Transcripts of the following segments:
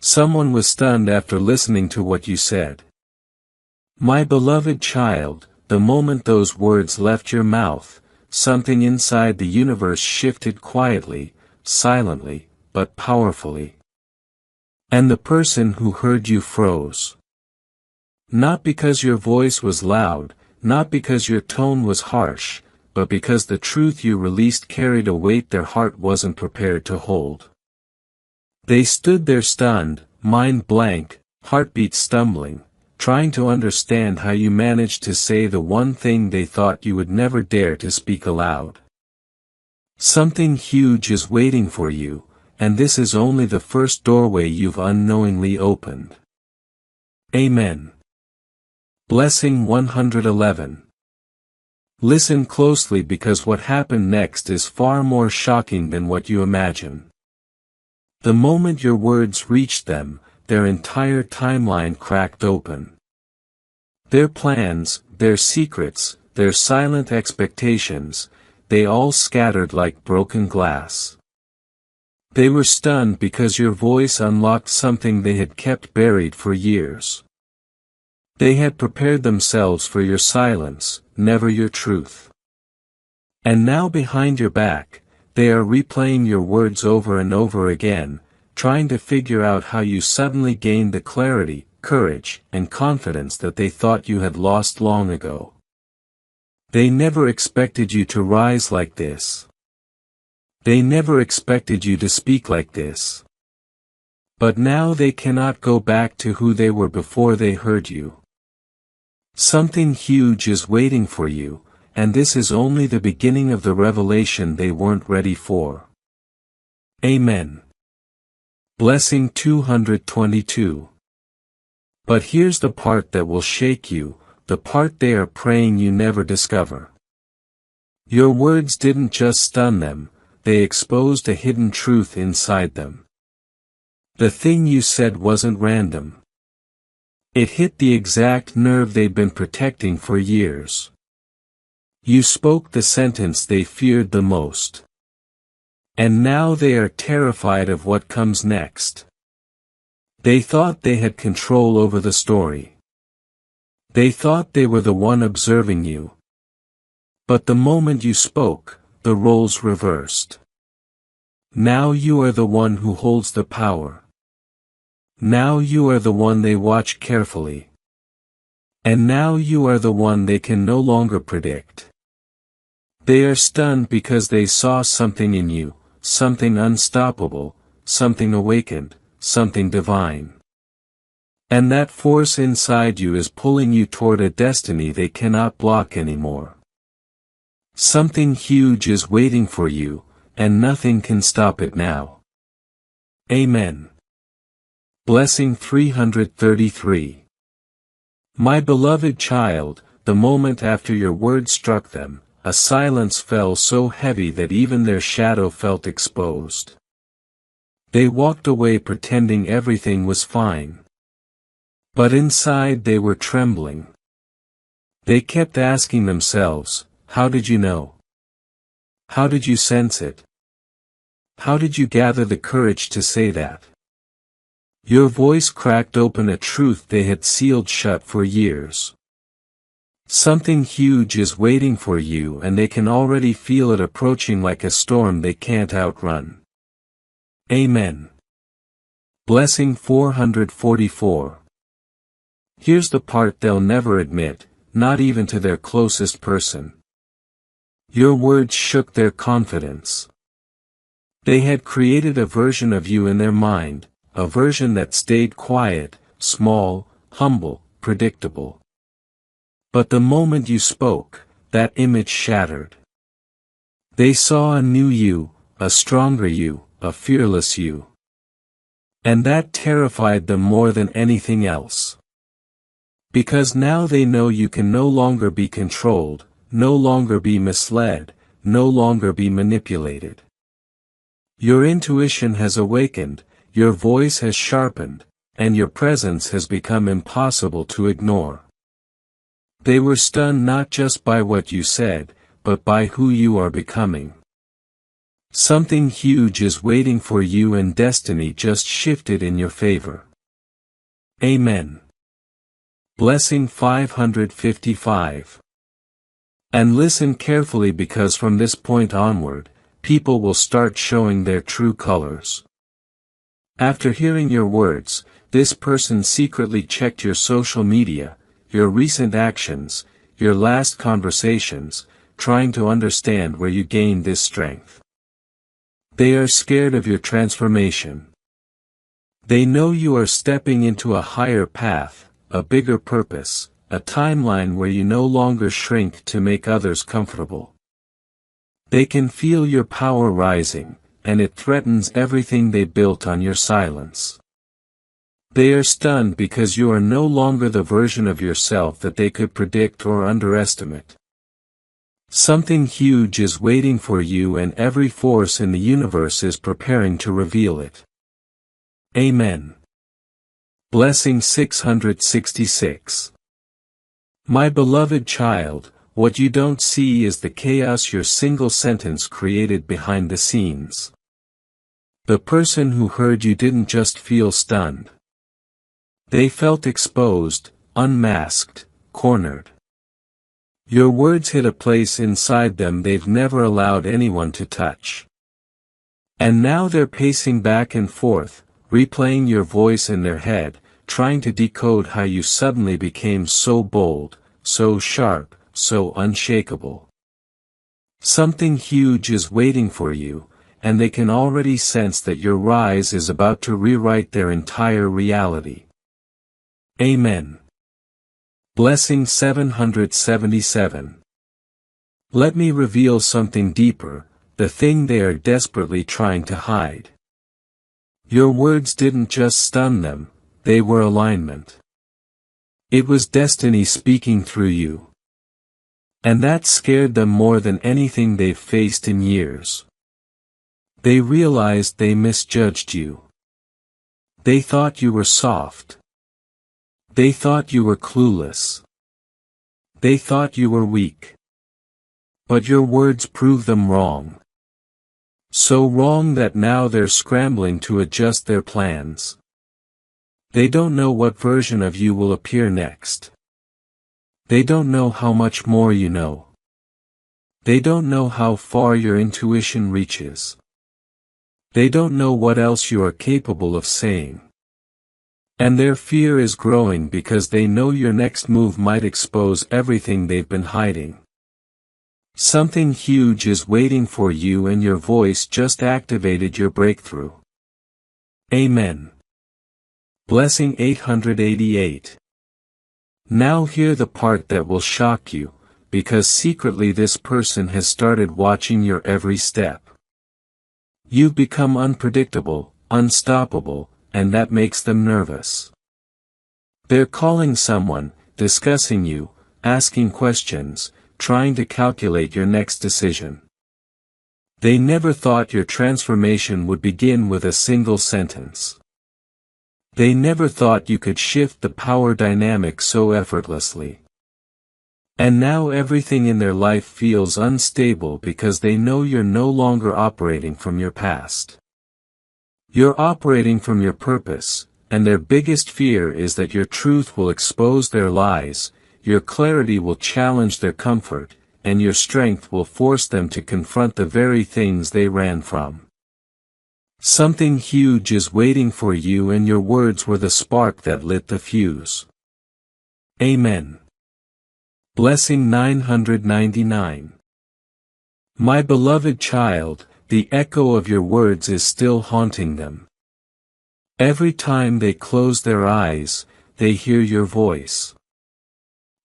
Someone was stunned after listening to what you said. My beloved child, the moment those words left your mouth, something inside the universe shifted quietly, silently, but powerfully. And the person who heard you froze. Not because your voice was loud, not because your tone was harsh, but because the truth you released carried a weight their heart wasn't prepared to hold. They stood there stunned, mind blank, heartbeat stumbling, trying to understand how you managed to say the one thing they thought you would never dare to speak aloud. Something huge is waiting for you, and this is only the first doorway you've unknowingly opened. Amen. Blessing 111. Listen closely because what happened next is far more shocking than what you imagine. The moment your words reached them, their entire timeline cracked open. Their plans, their secrets, their silent expectations, they all scattered like broken glass. They were stunned because your voice unlocked something they had kept buried for years. They had prepared themselves for your silence, never your truth. And now behind your back, they are replaying your words over and over again, trying to figure out how you suddenly gained the clarity, courage, and confidence that they thought you had lost long ago. They never expected you to rise like this. They never expected you to speak like this. But now they cannot go back to who they were before they heard you. Something huge is waiting for you, and this is only the beginning of the revelation they weren't ready for. Amen. Blessing 222. But here's the part that will shake you, the part they are praying you never discover. Your words didn't just stun them, they exposed a hidden truth inside them. The thing you said wasn't random. It hit the exact nerve they'd been protecting for years. You spoke the sentence they feared the most. And now they are terrified of what comes next. They thought they had control over the story. They thought they were the one observing you. But the moment you spoke, the roles reversed. Now you are the one who holds the power. Now you are the one they watch carefully. And now you are the one they can no longer predict. They are stunned because they saw something in you, something unstoppable, something awakened, something divine. And that force inside you is pulling you toward a destiny they cannot block anymore. Something huge is waiting for you, and nothing can stop it now. Amen. Blessing 333. My beloved child, the moment after your words struck them, a silence fell so heavy that even their shadow felt exposed. They walked away pretending everything was fine. But inside they were trembling. They kept asking themselves, how did you know? How did you sense it? How did you gather the courage to say that? Your voice cracked open a truth they had sealed shut for years. Something huge is waiting for you and they can already feel it approaching like a storm they can't outrun. Amen. Blessing 444. Here's the part they'll never admit, not even to their closest person. Your words shook their confidence. They had created a version of you in their mind, a version that stayed quiet, small, humble, predictable. But the moment you spoke, that image shattered. They saw a new you, a stronger you, a fearless you. And that terrified them more than anything else. Because now they know you can no longer be controlled, no longer be misled, no longer be manipulated. Your intuition has awakened, your voice has sharpened, and your presence has become impossible to ignore. They were stunned not just by what you said, but by who you are becoming. Something huge is waiting for you and destiny just shifted in your favor. Amen. Blessing 555. And listen carefully, because from this point onward, people will start showing their true colors. After hearing your words, this person secretly checked your social media, your recent actions, your last conversations, trying to understand where you gained this strength. They are scared of your transformation. They know you are stepping into a higher path, a bigger purpose, a timeline where you no longer shrink to make others comfortable. They can feel your power rising, and it threatens everything they built on your silence. They are stunned because you are no longer the version of yourself that they could predict or underestimate. Something huge is waiting for you, and every force in the universe is preparing to reveal it. Amen. Blessing 666. My beloved child, what you don't see is the chaos your single sentence created behind the scenes. The person who heard you didn't just feel stunned. They felt exposed, unmasked, cornered. Your words hit a place inside them they've never allowed anyone to touch. And now they're pacing back and forth, replaying your voice in their head, trying to decode how you suddenly became so bold, so sharp, so unshakable. Something huge is waiting for you, and they can already sense that your rise is about to rewrite their entire reality. Amen. Blessing 777. Let me reveal something deeper, the thing they are desperately trying to hide. Your words didn't just stun them, they were alignment. It was destiny speaking through you. And that scared them more than anything they've faced in years. They realized they misjudged you. They thought you were soft. They thought you were clueless. They thought you were weak. But your words proved them wrong. So wrong that now they're scrambling to adjust their plans. They don't know what version of you will appear next. They don't know how much more you know. They don't know how far your intuition reaches. They don't know what else you are capable of saying. And their fear is growing because they know your next move might expose everything they've been hiding. Something huge is waiting for you, and your voice just activated your breakthrough. Amen. Blessing 888. Now hear the part that will shock you, because secretly this person has started watching your every step. You've become unpredictable, unstoppable, and that makes them nervous. They're calling someone, discussing you, asking questions, trying to calculate your next decision. They never thought your transformation would begin with a single sentence. They never thought you could shift the power dynamic so effortlessly. And now everything in their life feels unstable because they know you're no longer operating from your past. You're operating from your purpose, and their biggest fear is that your truth will expose their lies, your clarity will challenge their comfort, and your strength will force them to confront the very things they ran from. Something huge is waiting for you, and your words were the spark that lit the fuse. Amen. Blessing 999. My beloved child, the echo of your words is still haunting them. Every time they close their eyes, they hear your voice.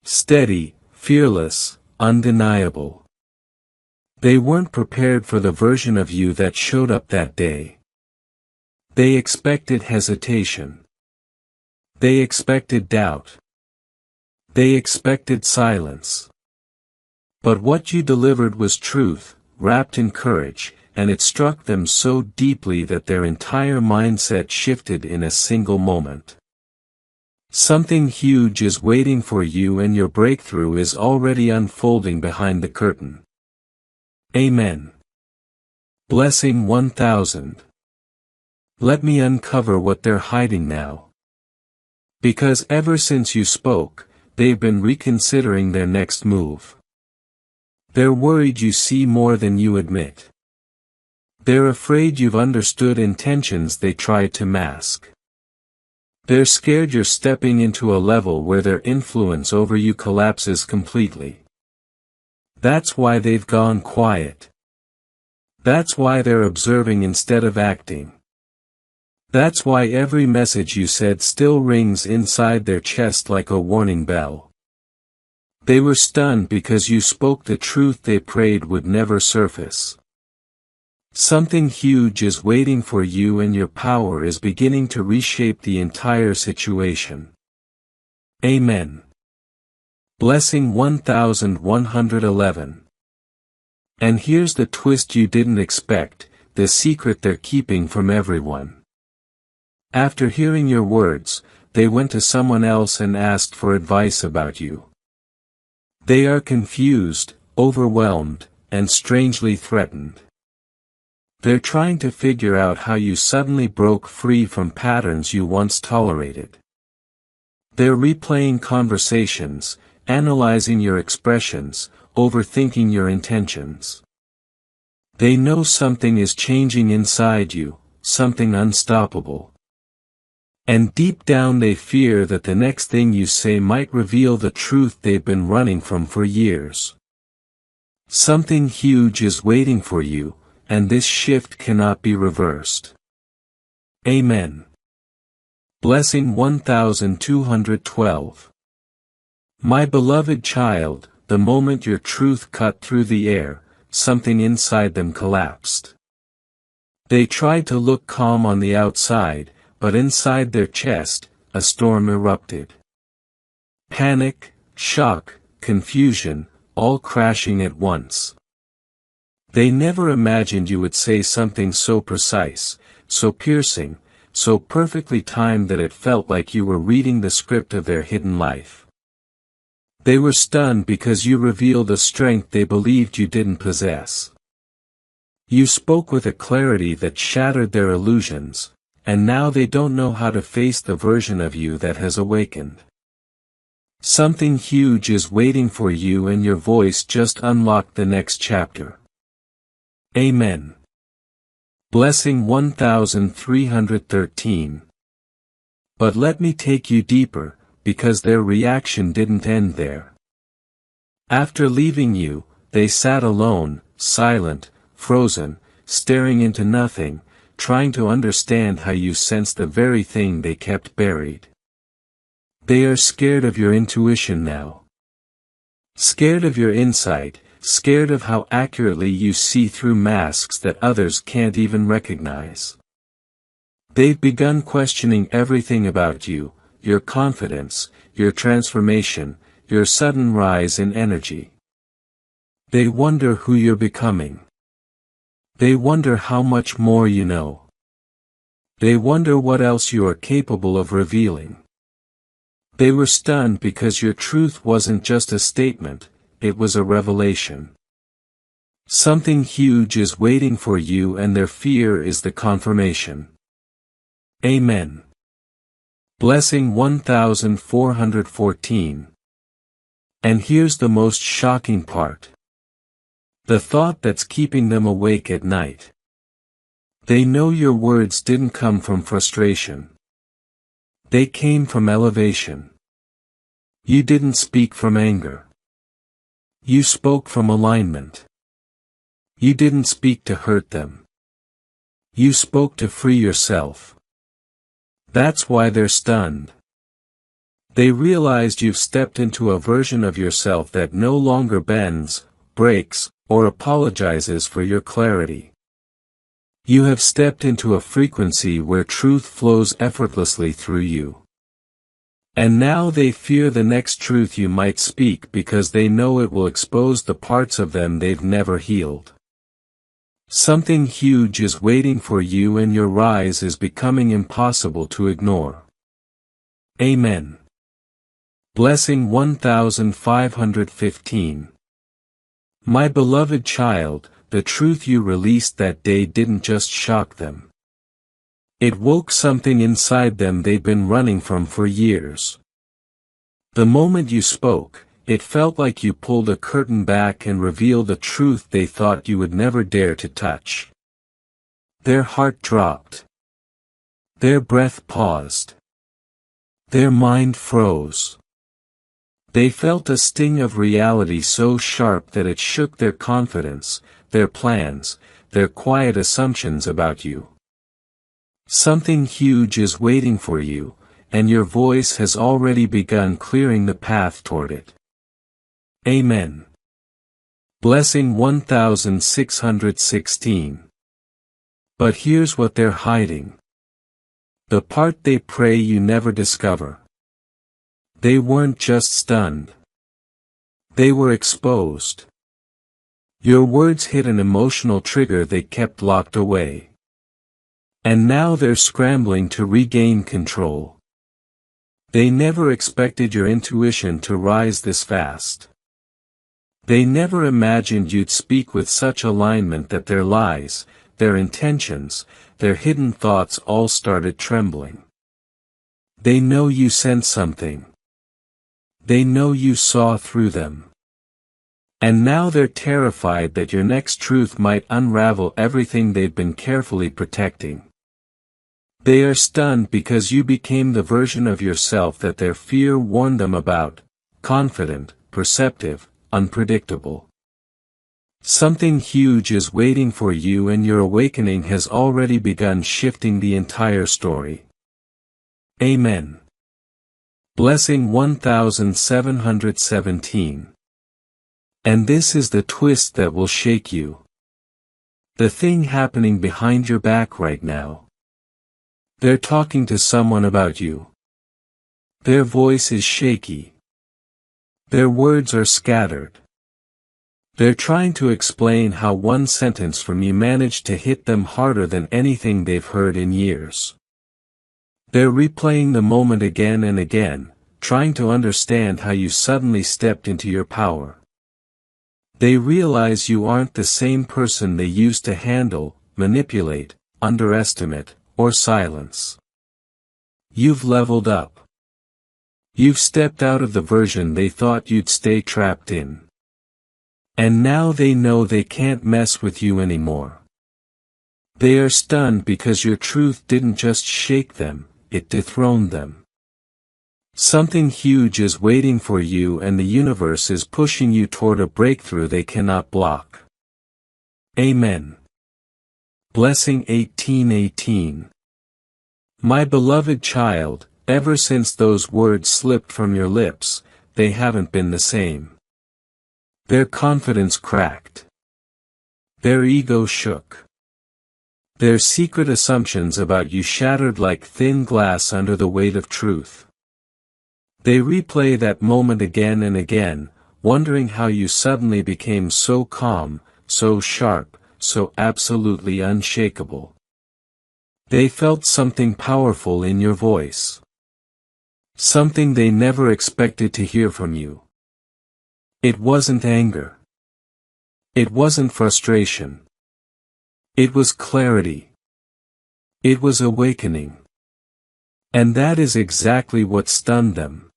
Steady, fearless, undeniable. They weren't prepared for the version of you that showed up that day. They expected hesitation. They expected doubt. They expected silence. But what you delivered was truth, wrapped in courage, and it struck them so deeply that their entire mindset shifted in a single moment. Something huge is waiting for you, and your breakthrough is already unfolding behind the curtain. Amen. Blessing 1000. Let me uncover what they're hiding now. Because ever since you spoke, they've been reconsidering their next move. They're worried you see more than you admit. They're afraid you've understood intentions they tried to mask. They're scared you're stepping into a level where their influence over you collapses completely. That's why they've gone quiet. That's why they're observing instead of acting. That's why every message you said still rings inside their chest like a warning bell. They were stunned because you spoke the truth they prayed would never surface. Something huge is waiting for you, and your power is beginning to reshape the entire situation. Amen. Blessing 1111. And here's the twist you didn't expect, the secret they're keeping from everyone. After hearing your words, they went to someone else and asked for advice about you. They are confused, overwhelmed, and strangely threatened. They're trying to figure out how you suddenly broke free from patterns you once tolerated. They're replaying conversations, analyzing your expressions, overthinking your intentions. They know something is changing inside you, something unstoppable. And deep down they fear that the next thing you say might reveal the truth they've been running from for years. Something huge is waiting for you, and this shift cannot be reversed. Amen. Blessing 1212. My beloved child, the moment your truth cut through the air, something inside them collapsed. They tried to look calm on the outside, but inside their chest, a storm erupted. Panic, shock, confusion, all crashing at once. They never imagined you would say something so precise, so piercing, so perfectly timed that it felt like you were reading the script of their hidden life. They were stunned because you revealed a strength they believed you didn't possess. You spoke with a clarity that shattered their illusions, and now they don't know how to face the version of you that has awakened. Something huge is waiting for you, and your voice just unlocked the next chapter. Amen. Blessing 1313. But let me take you deeper, because their reaction didn't end there. After leaving you, they sat alone, silent, frozen, staring into nothing, trying to understand how you sensed the very thing they kept buried. They are scared of your intuition now. Scared of your insight, scared of how accurately you see through masks that others can't even recognize. They've begun questioning everything about you, your confidence, your transformation, your sudden rise in energy. They wonder who you're becoming. They wonder how much more you know. They wonder what else you are capable of revealing. They were stunned because your truth wasn't just a statement, it was a revelation. Something huge is waiting for you, and their fear is the confirmation. Amen. Blessing 1414. And here's the most shocking part. The thought that's keeping them awake at night. They know your words didn't come from frustration. They came from elevation. You didn't speak from anger. You spoke from alignment. You didn't speak to hurt them. You spoke to free yourself. That's why they're stunned. They realized you've stepped into a version of yourself that no longer bends, breaks, or apologizes for your clarity. You have stepped into a frequency where truth flows effortlessly through you. And now they fear the next truth you might speak, because they know it will expose the parts of them they've never healed. Something huge is waiting for you, and your rise is becoming impossible to ignore. Amen. Blessing 1515. My beloved child, the truth you released that day didn't just shock them. It woke something inside them they'd been running from for years. The moment you spoke, it felt like you pulled a curtain back and revealed a truth they thought you would never dare to touch. Their heart dropped. Their breath paused. Their mind froze. They felt a sting of reality so sharp that it shook their confidence, their plans, their quiet assumptions about you. Something huge is waiting for you, and your voice has already begun clearing the path toward it. Amen. Blessing 1616. But here's what they're hiding. The part they pray you never discover. They weren't just stunned. They were exposed. Your words hit an emotional trigger they kept locked away. And now they're scrambling to regain control. They never expected your intuition to rise this fast. They never imagined you'd speak with such alignment that their lies, their intentions, their hidden thoughts all started trembling. They know you sensed something. They know you saw through them. And now they're terrified that your next truth might unravel everything they've been carefully protecting. They are stunned because you became the version of yourself that their fear warned them about, confident, perceptive, unpredictable. Something huge is waiting for you, and your awakening has already begun shifting the entire story. Amen. Blessing 1717. And this is the twist that will shake you. The thing happening behind your back right now. They're talking to someone about you. Their voice is shaky. Their words are scattered. They're trying to explain how one sentence from you managed to hit them harder than anything they've heard in years. They're replaying the moment again and again, trying to understand how you suddenly stepped into your power. They realize you aren't the same person they used to handle, manipulate, underestimate, or silence. You've leveled up. You've stepped out of the version they thought you'd stay trapped in. And now they know they can't mess with you anymore. They are stunned because your truth didn't just shake them, it dethroned them. Something huge is waiting for you, and the universe is pushing you toward a breakthrough they cannot block. Amen. Blessing 1818. My beloved child, ever since those words slipped from your lips, they haven't been the same. Their confidence cracked. Their ego shook. Their secret assumptions about you shattered like thin glass under the weight of truth. They replay that moment again and again, wondering how you suddenly became so calm, so sharp, so absolutely unshakable. They felt something powerful in your voice. Something they never expected to hear from you. It wasn't anger. It wasn't frustration. It was clarity. It was awakening. And that is exactly what stunned them.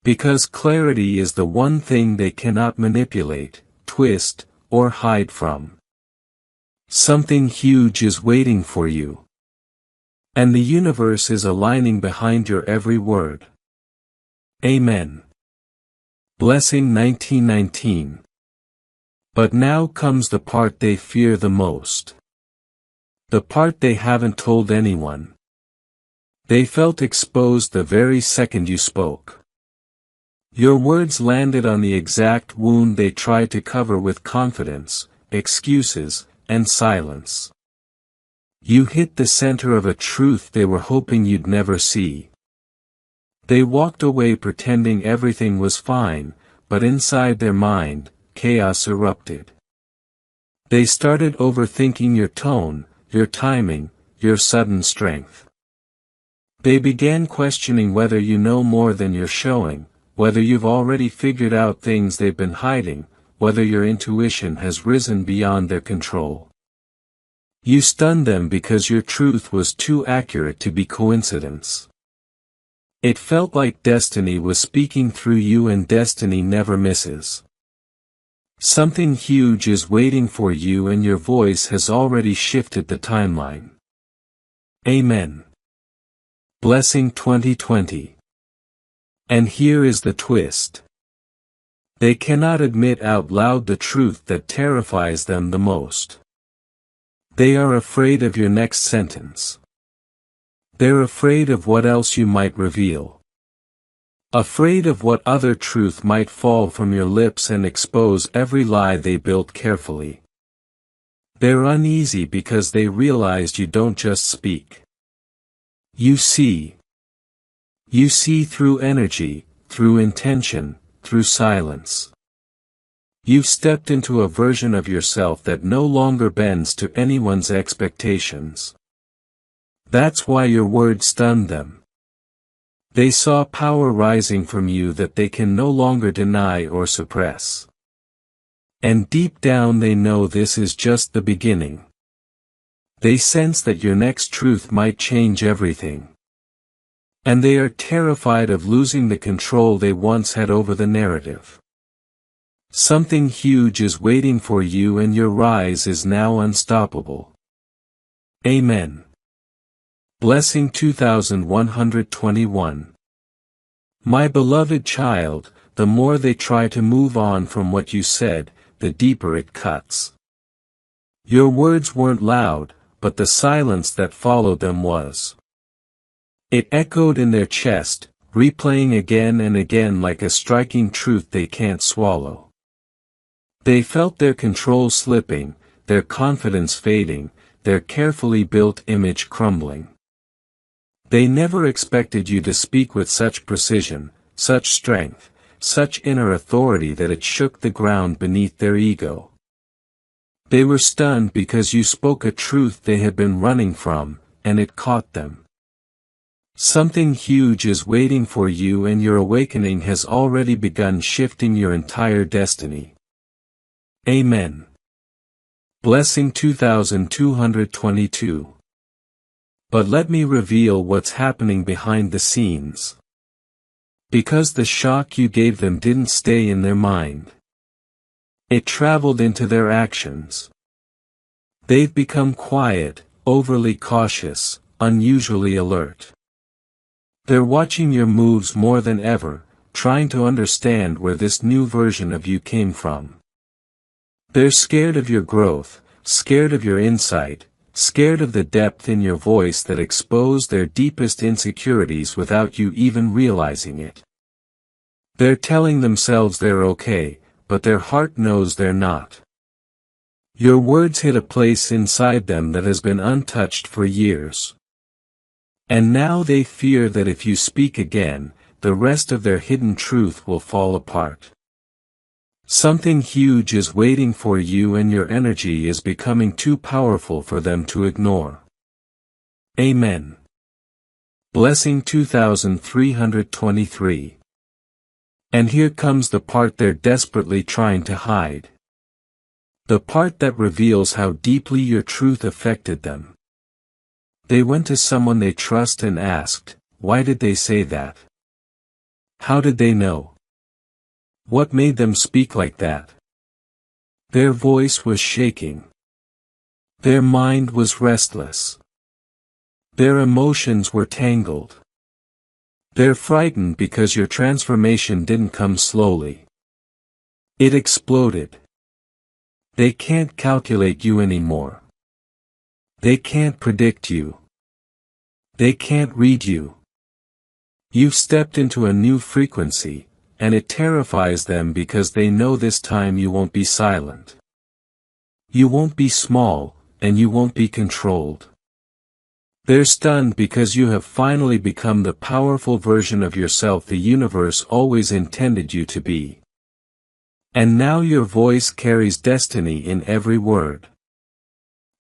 Because clarity is the one thing they cannot manipulate, twist, or hide from. Something huge is waiting for you. And the universe is aligning behind your every word. Amen. Blessing 1919. But now comes the part they fear the most. The part they haven't told anyone. They felt exposed the very second you spoke. Your words landed on the exact wound they tried to cover with confidence, excuses, and silence. You hit the center of a truth they were hoping you'd never see. They walked away pretending everything was fine, but inside their mind, chaos erupted. They started overthinking your tone, your timing, your sudden strength. They began questioning whether you know more than you're showing, whether you've already figured out things they've been hiding, whether your intuition has risen beyond their control. You stunned them because your truth was too accurate to be coincidence. It felt like destiny was speaking through you, and destiny never misses. Something huge is waiting for you, and your voice has already shifted the timeline. Amen. Blessing 2020. And here is the twist. They cannot admit out loud the truth that terrifies them the most. They are afraid of your next sentence. They're afraid of what else you might reveal. Afraid of what other truth might fall from your lips and expose every lie they built carefully. They're uneasy because they realized you don't just speak. You see. You see through energy, through intention, through silence. You've stepped into a version of yourself that no longer bends to anyone's expectations. That's why your words stunned them. They saw power rising from you that they can no longer deny or suppress. And deep down they know this is just the beginning. They sense that your next truth might change everything. And they are terrified of losing the control they once had over the narrative. Something huge is waiting for you, and your rise is now unstoppable. Amen. Blessing 2121. My beloved child, the more they try to move on from what you said, the deeper it cuts. Your words weren't loud, but the silence that followed them was. It echoed in their chest, replaying again and again like a striking truth they can't swallow. They felt their control slipping, their confidence fading, their carefully built image crumbling. They never expected you to speak with such precision, such strength, such inner authority that it shook the ground beneath their ego. They were stunned because you spoke a truth they had been running from, and it caught them. Something huge is waiting for you, and your awakening has already begun shifting your entire destiny. Amen. Blessing 2222. But let me reveal what's happening behind the scenes. Because the shock you gave them didn't stay in their mind. It traveled into their actions. They've become quiet, overly cautious, unusually alert. They're watching your moves more than ever, trying to understand where this new version of you came from. They're scared of your growth, scared of your insight, scared of the depth in your voice that exposed their deepest insecurities without you even realizing it. They're telling themselves they're okay, but their heart knows they're not. Your words hit a place inside them that has been untouched for years. And now they fear that if you speak again, the rest of their hidden truth will fall apart. Something huge is waiting for you, and your energy is becoming too powerful for them to ignore. Amen. Blessing 2323. And here comes the part they're desperately trying to hide. The part that reveals how deeply your truth affected them. They went to someone they trust and asked, why did they say that? How did they know? What made them speak like that? Their voice was shaking. Their mind was restless. Their emotions were tangled. They're frightened because your transformation didn't come slowly. It exploded. They can't calculate you anymore. They can't predict you. They can't read you. You've stepped into a new frequency, and it terrifies them because they know this time you won't be silent. You won't be small, and you won't be controlled. They're stunned because you have finally become the powerful version of yourself the universe always intended you to be. And now your voice carries destiny in every word.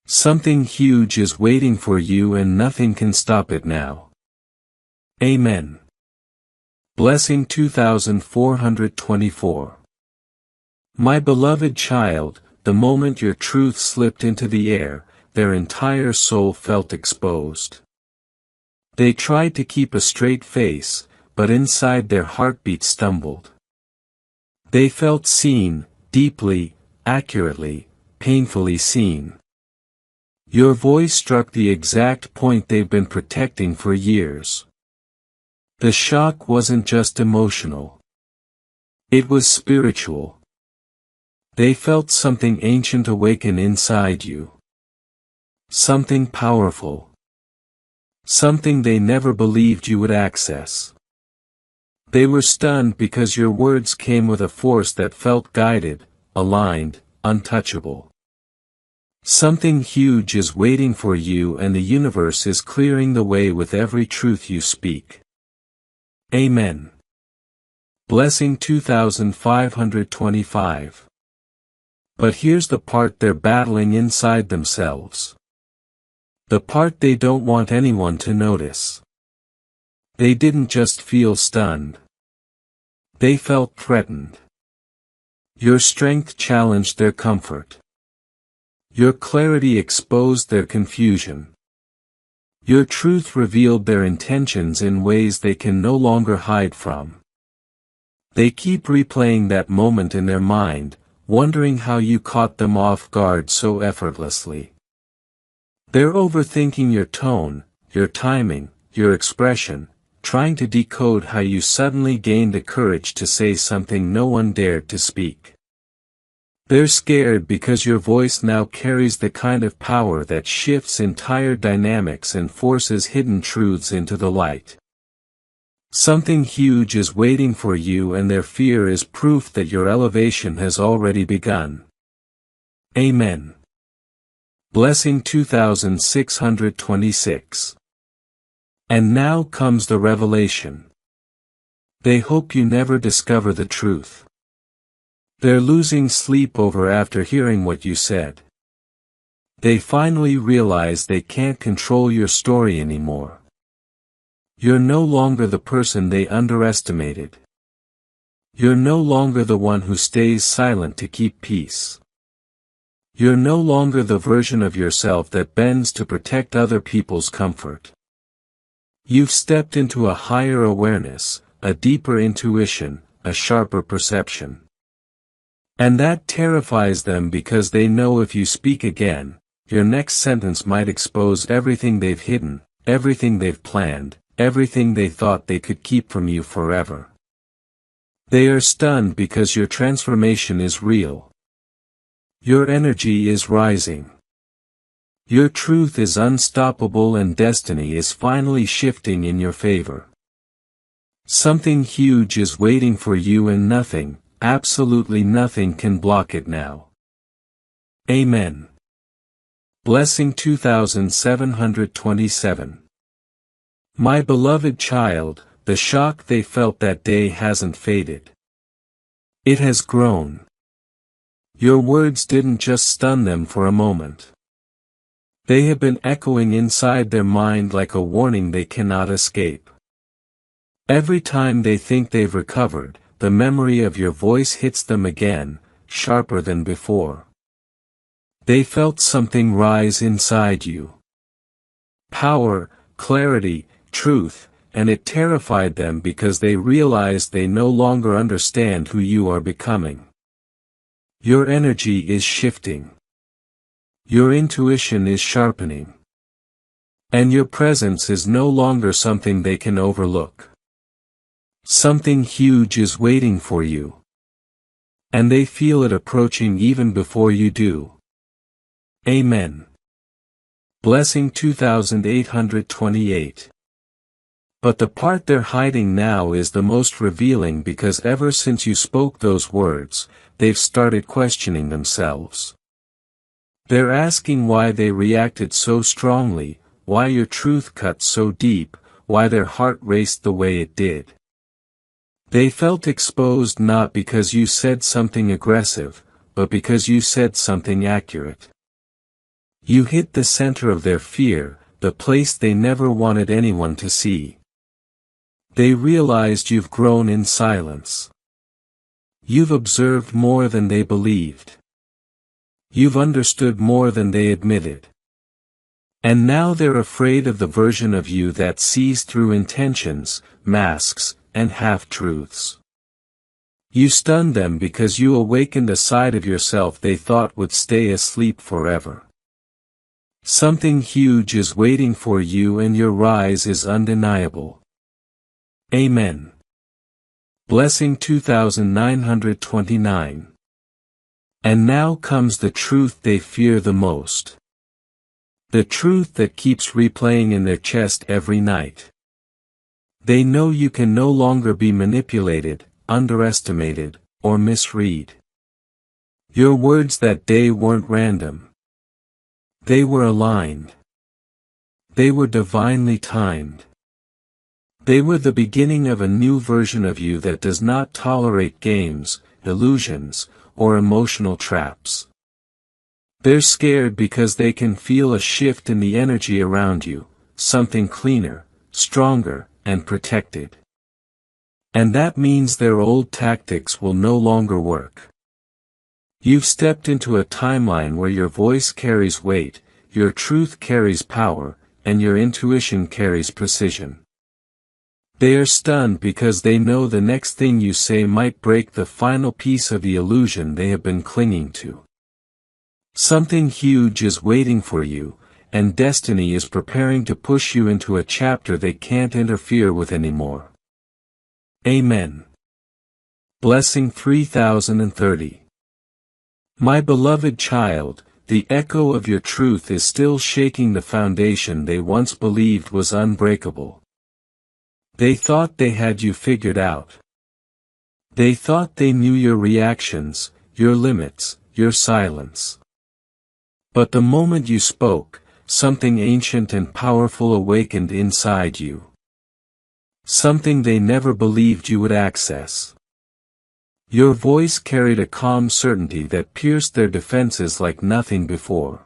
Something huge is waiting for you, and nothing can stop it now. Amen. Blessing 2424. My beloved child, the moment your truth slipped into the air, their entire soul felt exposed. They tried to keep a straight face, but inside their heartbeat stumbled. They felt seen, deeply, accurately, painfully seen. Your voice struck the exact point they've been protecting for years. The shock wasn't just emotional. It was spiritual. They felt something ancient awaken inside you. Something powerful. Something they never believed you would access. They were stunned because your words came with a force that felt guided, aligned, untouchable. Something huge is waiting for you and the universe is clearing the way with every truth you speak. Amen. Blessing 2525. But here's the part they're battling inside themselves. The part they don't want anyone to notice. They didn't just feel stunned. They felt threatened. Your strength challenged their comfort. Your clarity exposed their confusion. Your truth revealed their intentions in ways they can no longer hide from. They keep replaying that moment in their mind, wondering how you caught them off guard so effortlessly. They're overthinking your tone, your timing, your expression, trying to decode how you suddenly gained the courage to say something no one dared to speak. They're scared because your voice now carries the kind of power that shifts entire dynamics and forces hidden truths into the light. Something huge is waiting for you and their fear is proof that your elevation has already begun. Amen. Blessing 2626. And now comes the revelation. They hope you never discover the truth. They're losing sleep over after hearing what you said. They finally realize they can't control your story anymore. You're no longer the person they underestimated. You're no longer the one who stays silent to keep peace. You're no longer the version of yourself that bends to protect other people's comfort. You've stepped into a higher awareness, a deeper intuition, a sharper perception. And that terrifies them because they know if you speak again, your next sentence might expose everything they've hidden, everything they've planned, everything they thought they could keep from you forever. They are stunned because your transformation is real. Your energy is rising. Your truth is unstoppable and destiny is finally shifting in your favor. Something huge is waiting for you and nothing, absolutely nothing can block it now. Amen. Blessing 2727. My beloved child, the shock they felt that day hasn't faded. It has grown. Your words didn't just stun them for a moment. They have been echoing inside their mind like a warning they cannot escape. Every time they think they've recovered, the memory of your voice hits them again, sharper than before. They felt something rise inside you. Power, clarity, truth, and it terrified them because they realized they no longer understand who you are becoming. Your energy is shifting. Your intuition is sharpening. And your presence is no longer something they can overlook. Something huge is waiting for you. And they feel it approaching even before you do. Amen. Blessing 2828. But the part they're hiding now is the most revealing because ever since you spoke those words, they've started questioning themselves. They're asking why they reacted so strongly, why your truth cut so deep, why their heart raced the way it did. They felt exposed not because you said something aggressive, but because you said something accurate. You hit the center of their fear, the place they never wanted anyone to see. They realized you've grown in silence. You've observed more than they believed. You've understood more than they admitted. And now they're afraid of the version of you that sees through intentions, masks, and half-truths. You stunned them because you awakened a side of yourself they thought would stay asleep forever. Something huge is waiting for you and your rise is undeniable. Amen. Blessing 2929. And now comes the truth they fear the most. The truth that keeps replaying in their chest every night. They know you can no longer be manipulated, underestimated, or misread. Your words that day weren't random. They were aligned. They were divinely timed. They were the beginning of a new version of you that does not tolerate games, illusions, or emotional traps. They're scared because they can feel a shift in the energy around you, something cleaner, stronger, and protected. And that means their old tactics will no longer work. You've stepped into a timeline where your voice carries weight, your truth carries power, and your intuition carries precision. They are stunned because they know the next thing you say might break the final piece of the illusion they have been clinging to. Something huge is waiting for you, and destiny is preparing to push you into a chapter they can't interfere with anymore. Amen. Blessing 3030. My beloved child, the echo of your truth is still shaking the foundation they once believed was unbreakable. They thought they had you figured out. They thought they knew your reactions, your limits, your silence. But the moment you spoke, something ancient and powerful awakened inside you. Something they never believed you would access. Your voice carried a calm certainty that pierced their defenses like nothing before.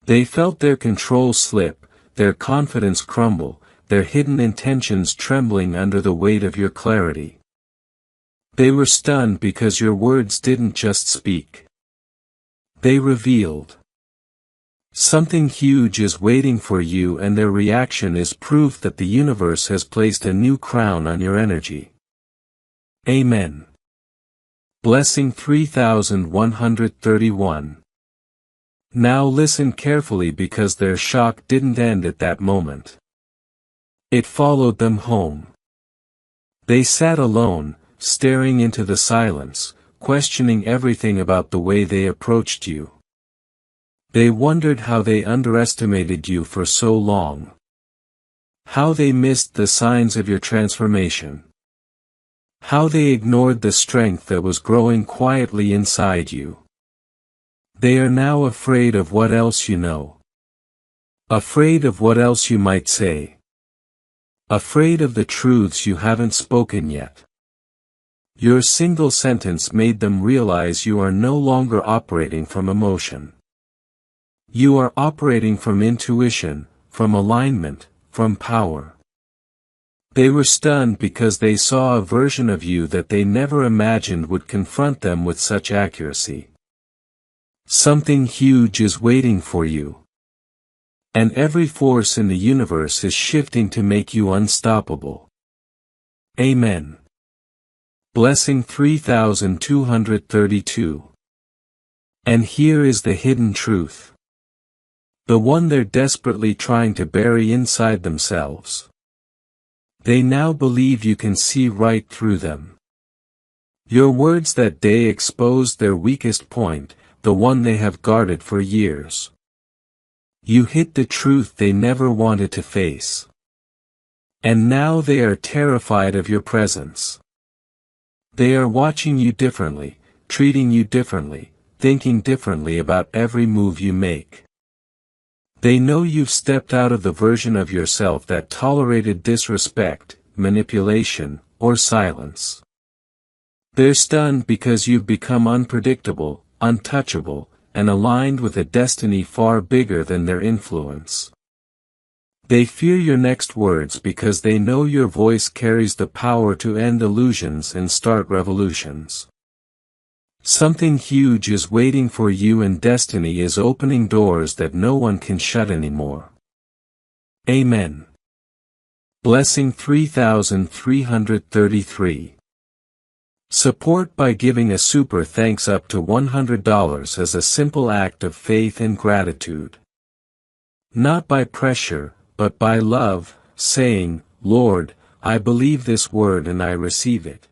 They felt their control slip, their confidence crumble, their hidden intentions trembling under the weight of your clarity. They were stunned because your words didn't just speak. They revealed. Something huge is waiting for you, and their reaction is proof that the universe has placed a new crown on your energy. Amen. Blessing 3131. Now listen carefully because their shock didn't end at that moment. It followed them home. They sat alone, staring into the silence, questioning everything about the way they approached you. They wondered how they underestimated you for so long. How they missed the signs of your transformation. How they ignored the strength that was growing quietly inside you. They are now afraid of what else you know. Afraid of what else you might say. Afraid of the truths you haven't spoken yet. Your single sentence made them realize you are no longer operating from emotion. You are operating from intuition, from alignment, from power. They were stunned because they saw a version of you that they never imagined would confront them with such accuracy. Something huge is waiting for you. And every force in the universe is shifting to make you unstoppable. Amen. Blessing 3232. And here is the hidden truth. The one they're desperately trying to bury inside themselves. They now believe you can see right through them. Your words that day exposed their weakest point, the one they have guarded for years. You hit the truth they never wanted to face. And now they are terrified of your presence. They are watching you differently, treating you differently, thinking differently about every move you make. They know you've stepped out of the version of yourself that tolerated disrespect, manipulation, or silence. They're stunned because you've become unpredictable, untouchable, and aligned with a destiny far bigger than their influence. They fear your next words because they know your voice carries the power to end illusions and start revolutions. Something huge is waiting for you and destiny is opening doors that no one can shut anymore. Amen. Blessing 3333. Support by giving a super thanks up to $100 as a simple act of faith and gratitude. Not by pressure, but by love, saying, Lord, I believe this word and I receive it.